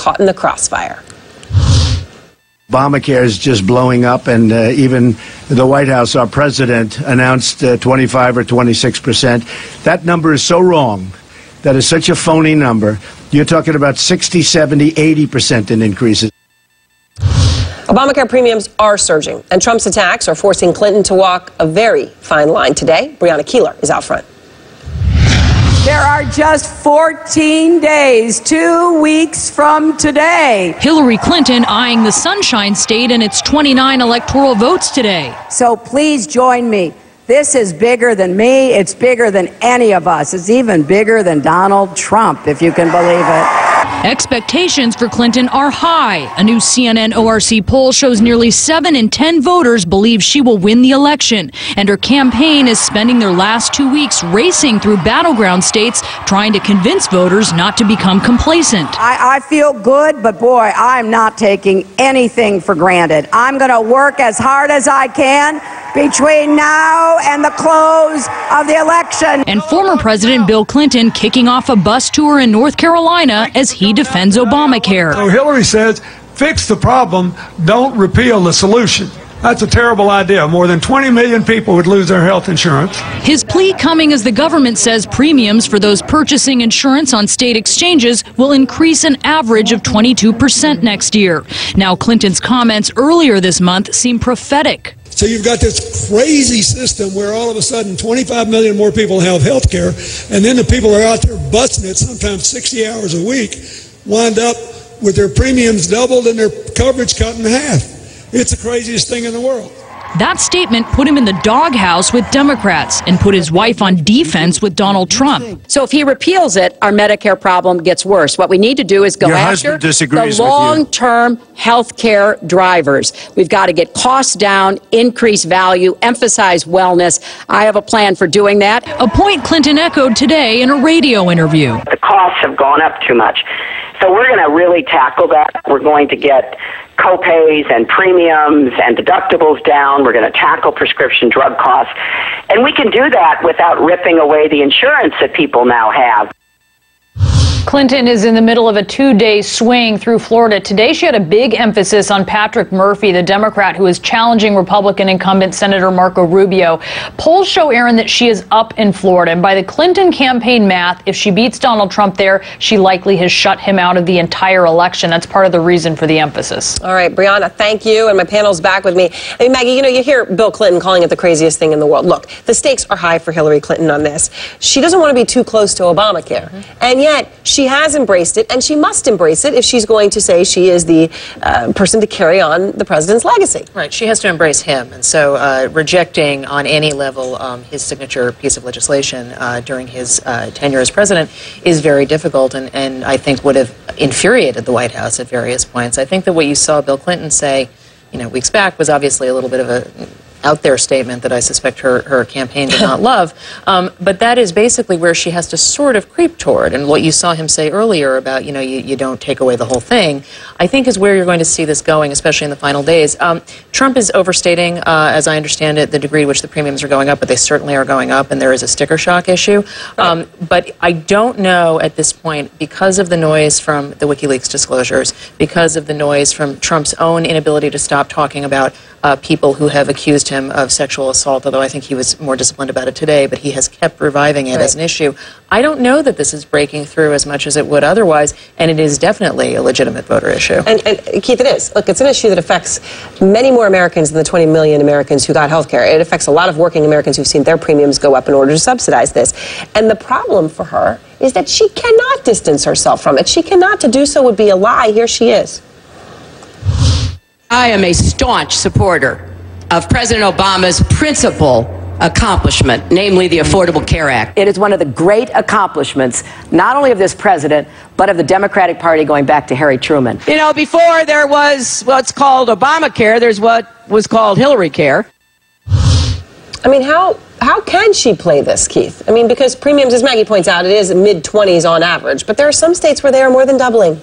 caught in the crossfire. Obamacare is just blowing up, and even the White House, our president, announced 25 or 26%. That number is so wrong. That is such a phony number. You're talking about 60, 70, 80% in increases. Obamacare premiums are surging, and Trump's attacks are forcing Clinton to walk a very fine line today. Brianna Keeler is out front. There are just 14 days, 2 weeks from today. Hillary Clinton eyeing the Sunshine State and its 29 electoral votes today. So please join me. This is bigger than me. It's bigger than any of us. It's even bigger than Donald Trump, if you can believe it. Expectations for Clinton are high. A new CNN ORC poll shows nearly 7 in 10 voters believe she will win the election. And her campaign is spending their last 2 weeks racing through battleground states, trying to convince voters not to become complacent. I feel good, but boy, I'm not taking anything for granted. I'm going to work as hard as I can between now and the close of the election. And former President Bill Clinton kicking off a bus tour in North Carolina as he defends Obamacare. So Hillary says, fix the problem, don't repeal the solution. That's a terrible idea. More than 20 million people would lose their health insurance. His plea coming as the government says premiums for those purchasing insurance on state exchanges will increase an average of 22% next year. Now, Clinton's comments earlier this month seem prophetic. So you've got this crazy system where all of a sudden 25 million more people have health care, and then the people are out there busting it sometimes 60 hours a week, wind up with their premiums doubled and their coverage cut in half. It's the craziest thing in the world. That statement put him in the doghouse with Democrats and put his wife on defense with Donald Trump. So if he repeals it, our Medicare problem gets worse. What we need to do is go after the long-term health care drivers. We've got to get costs down, increase value, emphasize wellness. I have a plan for doing that. A point Clinton echoed today in a radio interview. The costs have gone up too much. So we're going to really tackle that. We're going to get co-pays and premiums and deductibles down. We're going to tackle prescription drug costs. And we can do that without ripping away the insurance that people now have. Clinton is in the middle of a 2-day swing through Florida. Today, she had a big emphasis on Patrick Murphy, the Democrat who is challenging Republican incumbent Senator Marco Rubio. Polls show, Aaron, that she is up in Florida. And by the Clinton campaign math, if she beats Donald Trump there, she likely has shut him out of the entire election. That's part of the reason for the emphasis. All right, Brianna, thank you. And my panel's back with me. I mean, Maggie, you hear Bill Clinton calling it the craziest thing in the world. Look, the stakes are high for Hillary Clinton on this. She doesn't want to be too close to Obamacare. And yet, she has embraced it, and she must embrace it if she's going to say she is the person to carry on the president's legacy. Right. She has to embrace him. And so rejecting on any level his signature piece of legislation during his tenure as president is very difficult and I think would have infuriated the White House at various points. I think that what you saw Bill Clinton say, weeks back was obviously a little bit of a out there statement that I suspect her campaign did not love. But that is basically where she has to sort of creep toward. And what you saw him say earlier about, you don't take away the whole thing, I think is where you're going to see this going, especially in the final days. Trump is overstating, as I understand it, the degree to which the premiums are going up, but they certainly are going up, and there is a sticker shock issue. But I don't know at this point, because of the noise from the WikiLeaks disclosures, because of the noise from Trump's own inability to stop talking about people who have accused him of sexual assault, although I think he was more disciplined about it today, but he has kept reviving it as an issue. I don't know that this is breaking through as much as it would otherwise, and it is definitely a legitimate voter issue. And Keith, it is. Look, it's an issue that affects many more Americans than the 20 million Americans who got health care. It affects a lot of working Americans who've seen their premiums go up in order to subsidize this. And the problem for her is that she cannot distance herself from it. She cannot. To do so would be a lie. Here she is. I am a staunch supporter of President Obama's principal accomplishment, namely the Affordable Care Act. It is one of the great accomplishments, not only of this president, but of the Democratic Party going back to Harry Truman. Before there was what's called Obamacare, there's what was called Hillary Care. I mean, how can she play this, Keith? I mean, because premiums, as Maggie points out, it is mid-20s on average, but there are some states where they are more than doubling.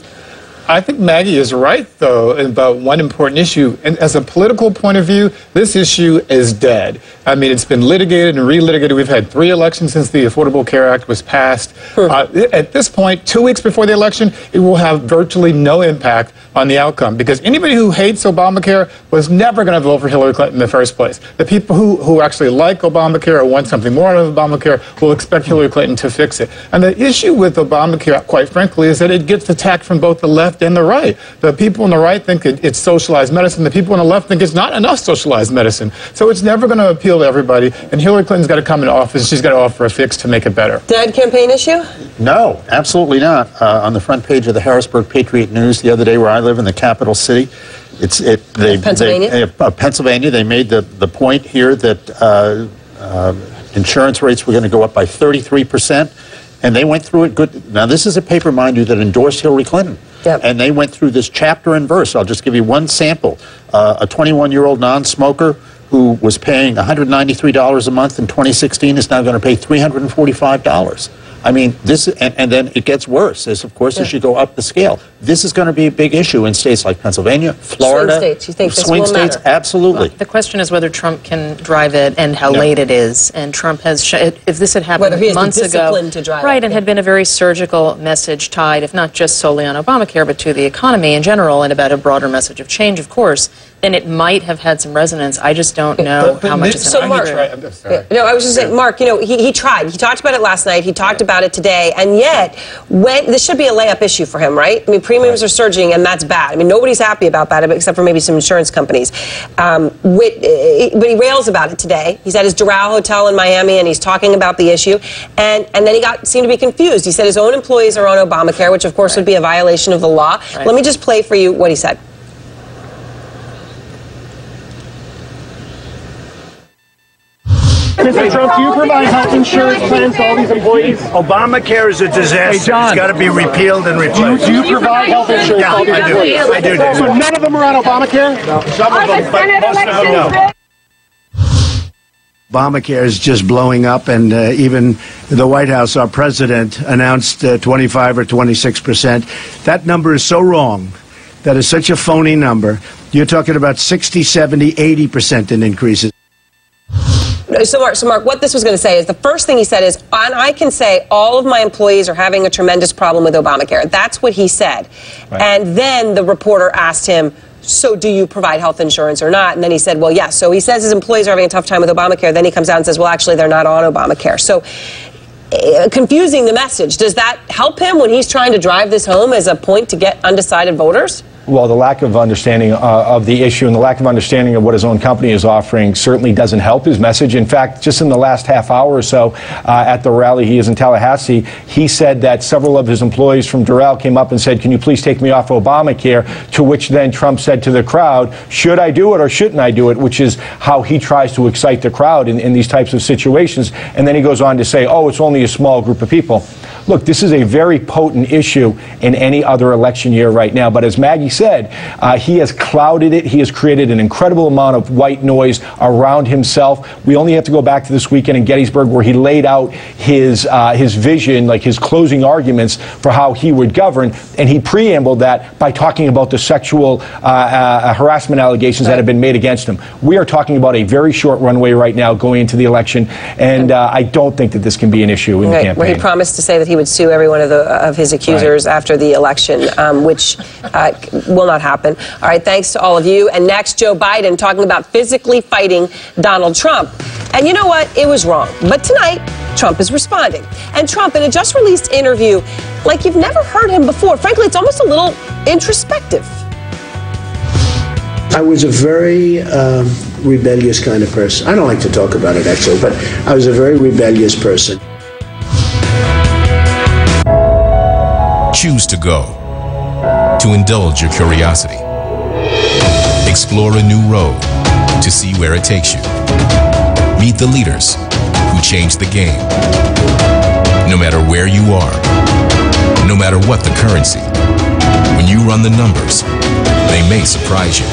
I think Maggie is right, though, about one important issue. And as a political point of view, this issue is dead. I mean, it's been litigated and relitigated. We've had 3 elections since the Affordable Care Act was passed. At this point, 2 weeks before the election, it will have virtually no impact on the outcome, because anybody who hates Obamacare was never going to vote for Hillary Clinton in the first place. The people who actually like Obamacare or want something more out of Obamacare will expect Hillary Clinton to fix it. And the issue with Obamacare, quite frankly, is that it gets attacked from both the left and the right. The people on the right think it's socialized medicine. The people on the left think it's not enough socialized medicine. So it's never going to appeal to everybody. And Hillary Clinton's got to come into office. She's got to offer a fix to make it better. Dead campaign issue? No, absolutely not. On the front page of the Harrisburg Patriot News the other day, where I live in the capital city, Pennsylvania, they made the point here that insurance rates were going to go up by 33%, and they went through it good. Now, this is a paper, mind you, that endorsed Hillary Clinton. Yep. And they went through this chapter and verse. I'll just give you one sample. A 21-year-old non-smoker who was paying $193 a month in 2016 is now going to pay $345. I mean, this, and then it gets worse, as you go up the scale. This is going to be a big issue in states like Pennsylvania, Florida. Swing states, you think this swing will states, matter? absolutely. Well, the question is whether Trump can drive it and how late it is. And Trump has, if this had happened months ago, to drive right, and had been a very surgical message tied, if not just solely on Obamacare, but to the economy in general, and about a broader message of change, of course, then it might have had some resonance. I just don't know how much it's going to be. No, I was just saying, Mark, you know, he tried. He talked about it last night. He talked about it today. And yet, this should be a layup issue for him, right? I mean, premiums are surging, and that's bad. I mean, nobody's happy about that, except for maybe some insurance companies. But he rails about it today. He's at his Doral Hotel in Miami, and he's talking about the issue. And then he seemed to be confused. He said his own employees are on Obamacare, which, of course, would be a violation of the law. Let me just play for you what he said. Mr. Trump, do you provide health insurance plans to all these employees? Obamacare is a disaster. Hey, John, it's got to be repealed and replaced. Do you provide health insurance to all these employees? I do. So none of them are on Obamacare? No, some of them, but most of them no. Obamacare is just blowing up, and even the White House, our president, announced 25 or 26%. That number is so wrong. That is such a phony number. You're talking about 60, 70, 80% in increases. So Mark, what this was going to say is the first thing he said is, and I can say all of my employees are having a tremendous problem with Obamacare. That's what he said. Right. And then the reporter asked him, so do you provide health insurance or not? And then he said, well, yes. So he says his employees are having a tough time with Obamacare. Then he comes out and says, well, actually, they're not on Obamacare. So confusing the message. Does that help him when he's trying to drive this home as a point to get undecided voters? Well, the lack of understanding of the issue and the lack of understanding of what his own company is offering certainly doesn't help his message. In fact, just in the last half hour or so at the rally he is in Tallahassee, he said that several of his employees from Doral came up and said, can you please take me off Obamacare? To which then Trump said to the crowd, should I do it or shouldn't I do it? Which is how he tries to excite the crowd in these types of situations. And then he goes on to say, oh, it's only a small group of people. Look, this is a very potent issue in any other election year right now. But as Maggie said, he has clouded it. He has created an incredible amount of white noise around himself. We only have to go back to this weekend in Gettysburg where he laid out his vision, like his closing arguments for how he would govern. And he preambled that by talking about the sexual harassment allegations that have been made against him. We are talking about a very short runway right now going into the election. And I don't think that this can be an issue in the campaign. Where he promised to say that he would sue every one of his accusers after the election, which will not happen. All right, thanks to all of you. And next, Joe Biden talking about physically fighting Donald Trump. And you know what? It was wrong. But tonight, Trump is responding. And Trump, in a just-released interview, like you've never heard him before, frankly, it's almost a little introspective. I was a very rebellious kind of person. I don't like to talk about it, actually, but I was a very rebellious person. Choose to go, to indulge your curiosity, explore a new road to see where it takes you. Meet the leaders who change the game. No matter where you are, no matter what the currency, when you run the numbers, they may surprise you,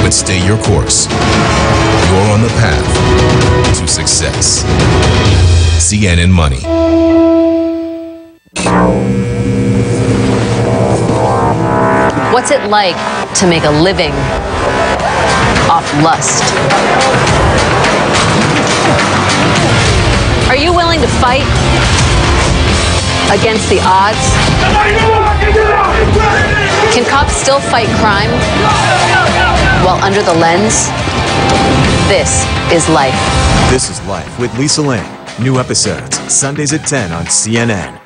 but stay your course. You're on the path to success. CNN Money. What's it like to make a living off lust? Are you willing to fight against the odds? Can cops still fight crime while under the lens? This is Life. This is Life with Lisa Lang. New episodes, Sundays at 10 on CNN.